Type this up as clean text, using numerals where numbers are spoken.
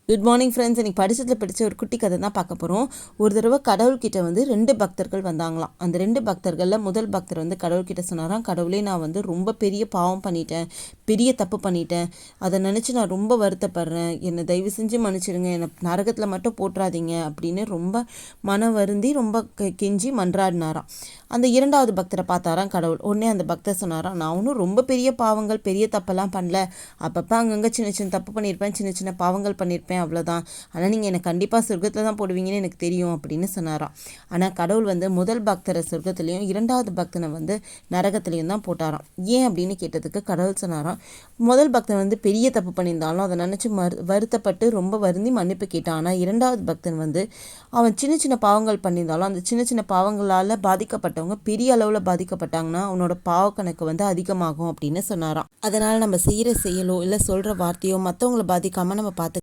Good morning friends. எனக்கு படிச்சதில் படித்த ஒரு குட்டி கதை தான் பார்க்க போகிறோம். ஒரு தடவை கடவுள்கிட்ட வந்து 2 பக்தர்கள் வந்தாங்களாம். அந்த 2 பக்தர்களில் முதல் பக்தர் வந்து கடவுள்கிட்ட சொன்னாராம், கடவுளே நான் வந்து ரொம்ப பெரிய பாவம் பண்ணிட்டேன், பெரிய தப்பு பண்ணிட்டேன், அதை நினச்சி நான் ரொம்ப வருத்தப்படுறேன், என்னை தயவு செஞ்சு மன்னிச்சிடுங்க, என்னை நரகத்தில் மட்டும் போட்டுறாதீங்க அப்படின்னு ரொம்ப மனம் வருந்தி ரொம்ப கெஞ்சி மன்றாடினாராம். அந்த 2வது பக்தரை பார்த்தாராம் கடவுள். உடனே அந்த பக்தர் சொன்னாராம், நான் ஒன்றும் ரொம்ப பெரிய பாவங்கள் பெரிய தப்பெல்லாம் பண்ணல, அப்பப்போ அங்கங்கே சின்ன சின்ன தப்பு பண்ணியிருப்பேன், சின்ன சின்ன பாவங்கள் பண்ணியிருப்பேன், அவ்வளோதான். ஆனால் நீங்கள் என்னை கண்டிப்பாக சொர்க்கத்தில் தான் போடுவீங்கன்னு எனக்கு தெரியும் அப்படின்னு சொன்னாராம். ஆனால் கடவுள் வந்து முதல் பக்தரை சொர்க்கத்துலேயும் 2வது பக்தனை வந்து நரகத்துலேயும் தான் போட்டாராம். ஏன் அப்படின்னு கேட்டதுக்கு கடவுள் சொன்னாராம், முதல் பக்தன் வந்து பெரிய தப்பு பண்ணியிருந்தாலும் அதை நினச்சி வருத்தப்பட்டு ரொம்ப வருந்தி மன்னிப்பு கேட்டான். ஆனால் 2வது பக்தன் வந்து அவன் சின்ன சின்ன பாவங்கள் பண்ணியிருந்தாலும் அந்த சின்ன சின்ன பாவங்களால் பாதிக்கப்பட்டவங்க பெரிய அளவில் பாதிக்கப்பட்டாங்கன்னா அவனோட பாவ கணக்கு வந்து அதிகமாகும் அப்படின்னு சொன்னாராம். அதனால் நம்ம செய்கிற செயலோ இல்லை சொல்கிற வார்த்தையோ மற்றவங்களை பாதிக்காமல் நம்ம பார்த்து